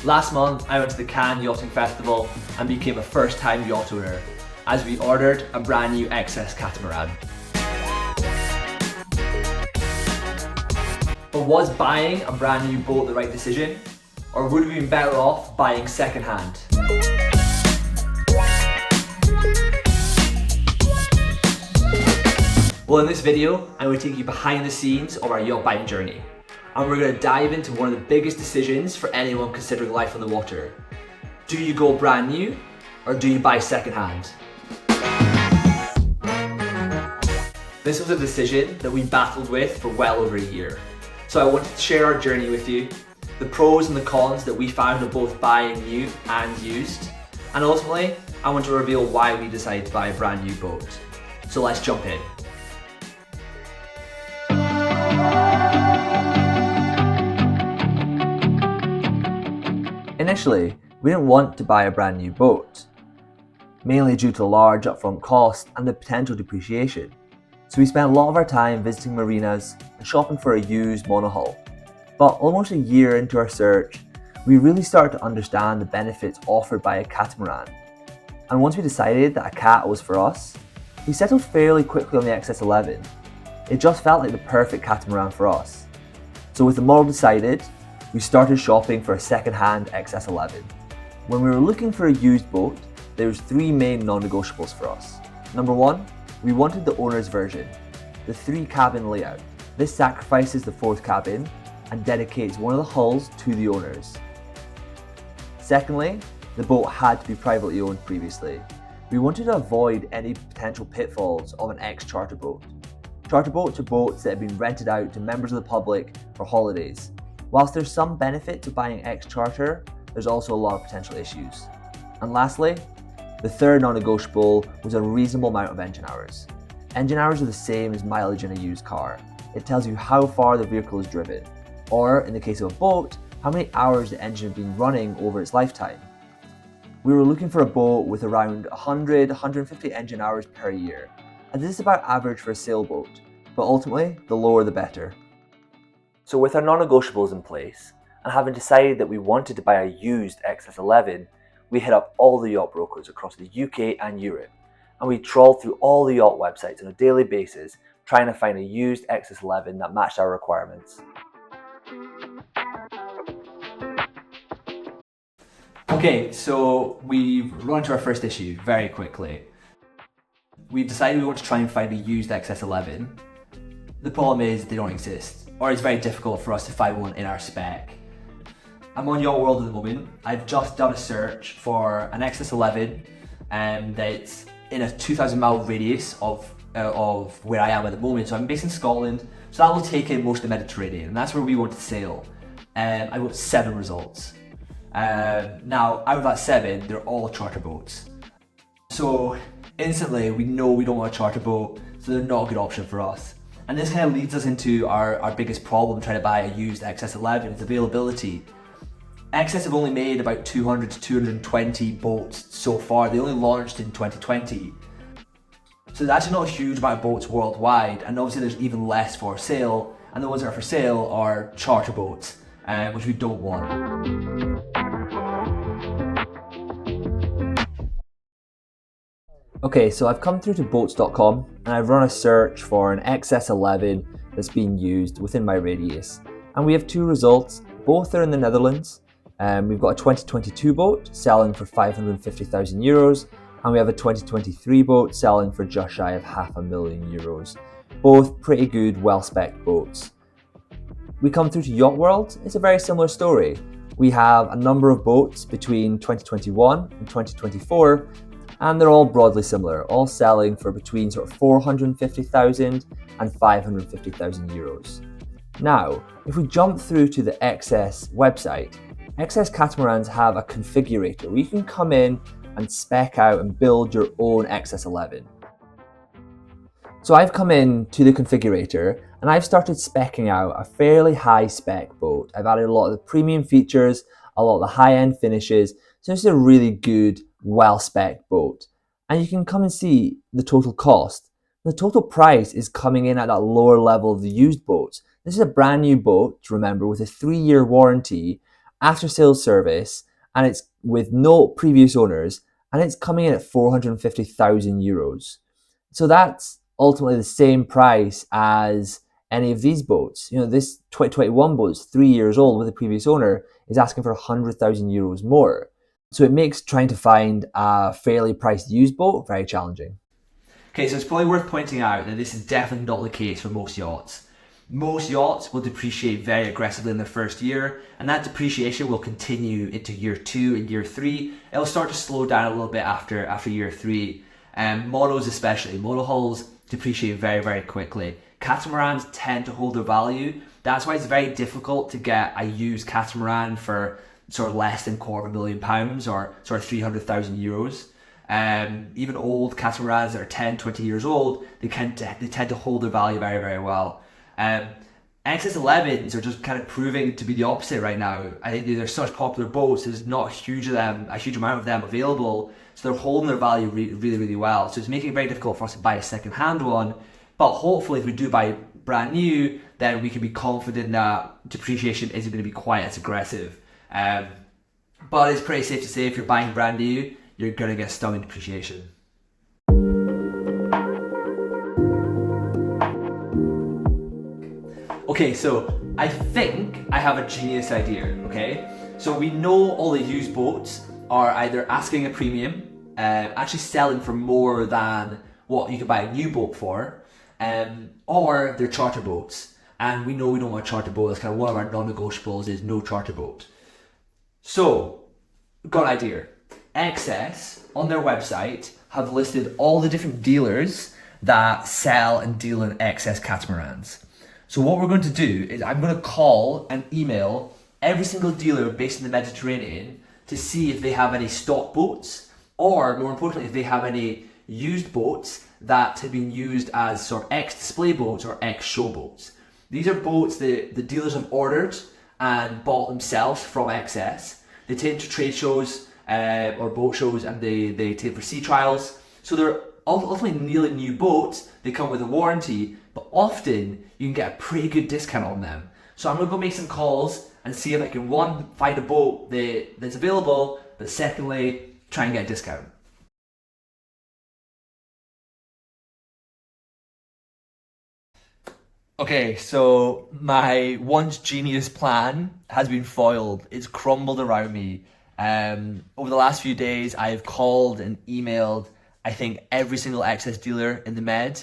Last month, I went to the Cannes Yachting Festival and became a first-time yacht owner, as we ordered a brand new XS catamaran. But was buying a brand new boat the right decision? Or would we have been better off buying second-hand? Well, in this video, I'm going to take you behind the scenes of our yacht buying journey. And we're going to dive into one of the biggest decisions for anyone considering life on the water. Do you go brand new, or do you buy second-hand? This was a decision that we battled with for well over a year. So I wanted to share our journey with you, the pros and the cons that we found of both buying new and used, and ultimately, I want to reveal why we decided to buy a brand new boat. So let's jump in. Initially, we didn't want to buy a brand new boat, mainly due to the large upfront cost and the potential depreciation. So we spent a lot of our time visiting marinas and shopping for a used monohull. But almost a year into our search, we really started to understand the benefits offered by a catamaran. And once we decided that a cat was for us, we settled fairly quickly on the XS11. It just felt like the perfect catamaran for us. So with the model decided, we started shopping for a second-hand XS11. When we were looking for a used boat, there was three main non-negotiables for us. Number one, we wanted the owner's version, the 3-cabin layout. This sacrifices the 4th cabin and dedicates one of the hulls to the owners. Secondly, the boat had to be privately owned previously. We wanted to avoid any potential pitfalls of an ex-charter boat. Charter boats are boats that have been rented out to members of the public for holidays. Whilst there's some benefit to buying ex-charter, there's also a lot of potential issues. And lastly, the third non-negotiable was a reasonable amount of engine hours. Engine hours are the same as mileage in a used car. It tells you how far the vehicle is driven, or in the case of a boat, how many hours the engine has been running over its lifetime. We were looking for a boat with around 100-150 engine hours per year, and this is about average for a sailboat, but ultimately, the lower the better. So with our non-negotiables in place, and having decided that we wanted to buy a used XS11, we hit up all the yacht brokers across the UK and Europe, and we trawled through all the yacht websites on a daily basis, trying to find a used XS11 that matched our requirements. Okay, so we've run to our first issue very quickly. We've decided we want to try and find a used XS11. The problem is they don't exist, or it's very difficult for us to find one in our spec. I'm on Yacht World at the moment. I've just done a search for an XS11 that's in a 2,000 mile radius of where I am at the moment. So I'm based in Scotland, so that will take in most of the Mediterranean, and that's where we want to sail. I got 7 results. Now, out of that 7, they're all charter boats. So instantly, we know we don't want a charter boat, so they're not a good option for us. And this kind of leads us into our biggest problem trying to buy a used XS11, is availability. XS have only made about 200 to 220 boats so far. They only launched in 2020. So there's actually not a huge amount of boats worldwide, and obviously there's even less for sale, and the ones that are for sale are charter boats, which we don't want. Okay, so I've come through to boats.com and I've run a search for an XS11 that's being used within my radius. And we have 2 results, both are in the Netherlands. We've got a 2022 boat selling for 550,000 euros, and we have a 2023 boat selling for just shy of €500,000. Both pretty good, well-spec'd boats. We come through to Yacht World, it's a very similar story. We have a number of boats between 2021 and 2024, and they're all broadly similar, all selling for between sort of 450,000 and 550,000 euros. Now, if we jump through to the XS website, XS catamarans have a configurator where you can come in and spec out and build your own XS11. So I've come in to the configurator and I've started speccing out a fairly high spec boat. I've added a lot of the premium features, a lot of the high-end finishes, so this is a really good, well-spec boat. and you can come and see the total cost. The total price is coming in at that lower level of the used boats. This is a brand new boat, remember, with a 3-year warranty, after sales service, and it's with no previous owners, and it's coming in at €450,000. So that's ultimately the same price as any of these boats. This 2021 boat is 3 years old with a previous owner, is asking for €100,000 more. So it makes trying to find a fairly priced used boat very challenging. Okay, so it's probably worth pointing out that this is definitely not the case for most yachts. Most yachts will depreciate very aggressively in their first year, and that depreciation will continue into year 2 and year 3. It'll start to slow down a little bit after year 3. Monos especially, monohulls depreciate very, very quickly. Catamarans tend to hold their value. That's why it's very difficult to get a used catamaran for sort of less than £250,000 or sort of €300,000. Even old catamarans that are 10, 20 years old, they tend to hold their value very, very well. XS11s are just kind of proving to be the opposite right now. I think they're such popular boats, there's not a huge amount of them available, so they're holding their value really, really well. So it's making it very difficult for us to buy a second-hand one, but hopefully if we do buy brand new, then we can be confident that depreciation isn't going to be quite as aggressive. But it's pretty safe to say if you're buying brand new, you're going to get stung in depreciation. Okay, so I think I have a genius idea, okay? So we know all the used boats are either asking a premium, actually selling for more than what you could buy a new boat for, or they're charter boats. And we know we don't want a charter boat. That's kind of one of our non-negotiables is no charter boat. So, got an idea. XS, on their website, have listed all the different dealers that sell and deal in XS catamarans. So what we're going to do is I'm going to call and email every single dealer based in the Mediterranean to see if they have any stock boats, or more importantly, if they have any used boats that have been used as sort of ex-display boats or ex-show boats. These are boats that the dealers have ordered and bought themselves from XS. They take to trade shows or boat shows, and they take for sea trials. So they're ultimately nearly new boats. They come with a warranty, but often you can get a pretty good discount on them. So I'm going to go make some calls and see if I can, one, find a boat that's available, but secondly, try and get a discount. Okay, so my once genius plan has been foiled. It's crumbled around me. Over the last few days, I've called and emailed, I think, every single XS dealer in the Med,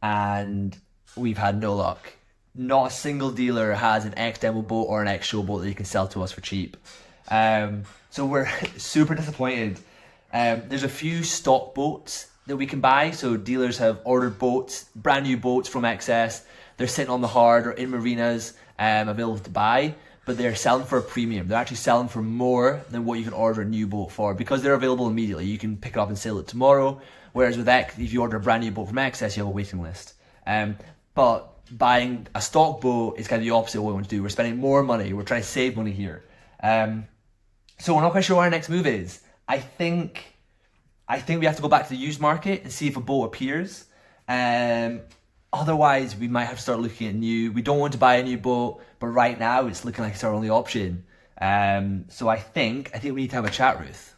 and we've had no luck. Not a single dealer has an ex-demo boat or an ex-show boat that you can sell to us for cheap. So we're super disappointed. There's a few stock boats that we can buy. So dealers have ordered boats, brand new boats from XS. They're sitting on the hard or in marinas, available to buy, but they're selling for a premium. They're actually selling for more than what you can order a new boat for, because they're available immediately. You can pick it up and sell it tomorrow. Whereas with X, if you order a brand new boat from XS, you have a waiting list. But buying a stock boat is kind of the opposite of what we want to do. We're spending more money. We're trying to save money here. So we're not quite sure what our next move is. I think we have to go back to the used market and see if a boat appears. Otherwise, we might have to start looking at new. We don't want to buy a new boat, but right now it's looking like it's our only option. So I think we need to have a chat, Ruth.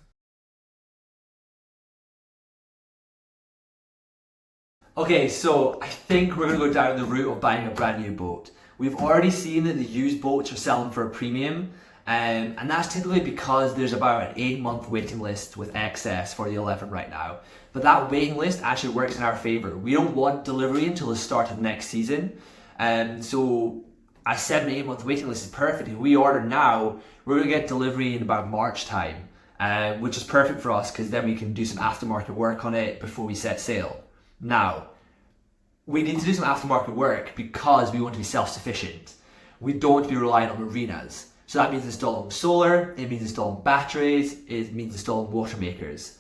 Okay, so I think we're going to go down the route of buying a brand new boat. We've already seen that the used boats are selling for a premium, and that's typically because there's about an 8-month waiting list with XS for the 11 right now. But that waiting list actually works in our favor. We don't want delivery until the start of next season, so a 7 to 8 month waiting list is perfect. If we order now, we're going to get delivery in about March time, which is perfect for us because then we can do some aftermarket work on it before we set sail. Now, we need to do some aftermarket work because we want to be self-sufficient. We don't want to be reliant on marinas. So that means installing solar, it means installing batteries, it means installing water makers.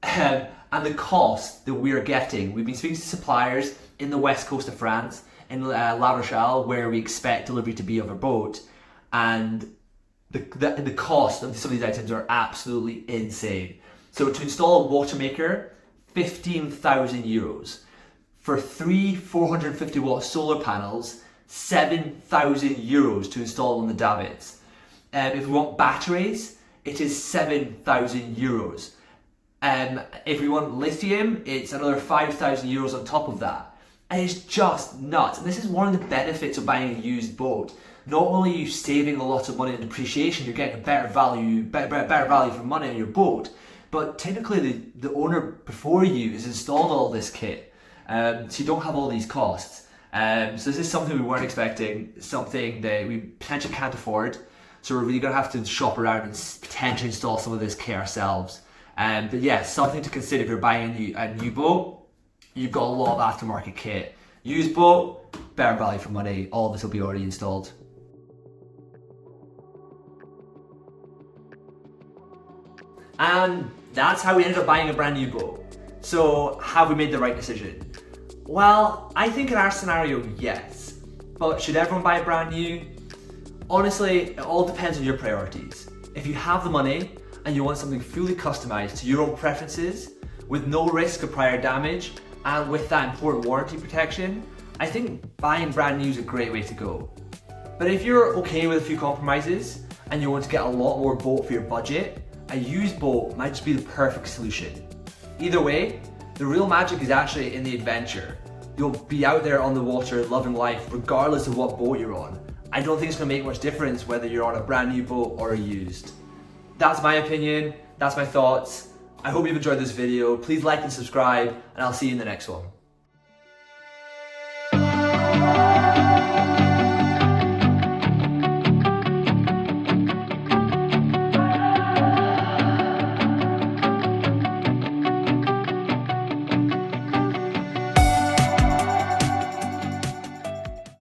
And the cost that we're getting, we've been speaking to suppliers in the west coast of France, in La Rochelle, where we expect delivery to be of a boat, and the cost of some of these items are absolutely insane. So to install a water maker, 15,000 euros. For 450 watt solar panels, 7,000 euros to install on the davits. If we want batteries, it is 7,000 euros. If we want lithium, it's another 5,000 euros on top of that. And it's just nuts. And this is one of the benefits of buying a used boat. Not only are you saving a lot of money in depreciation, you're getting a better value for money on your boat, but technically the owner before you has installed all this kit. So you don't have all these costs. So this is something we weren't expecting, something that we potentially can't afford. So we're really gonna have to shop around and potentially install some of this kit ourselves. But yeah, something to consider if you're buying a new boat. You've got a lot of aftermarket kit. Used boat, better value for money. All of this will be already installed. And that's how we ended up buying a brand new boat. So have we made the right decision? Well, I think in our scenario, yes. But should everyone buy a brand new? Honestly, it all depends on your priorities. If you have the money and you want something fully customized to your own preferences, with no risk of prior damage, and with that important warranty protection, I think buying brand new is a great way to go. But if you're okay with a few compromises and you want to get a lot more boat for your budget, a used boat might just be the perfect solution. Either way, the real magic is actually in the adventure. You'll be out there on the water loving life regardless of what boat you're on. I don't think it's going to make much difference whether you're on a brand new boat or a used. That's my opinion, that's my thoughts. I hope you've enjoyed this video. Please like and subscribe, and I'll see you in the next one.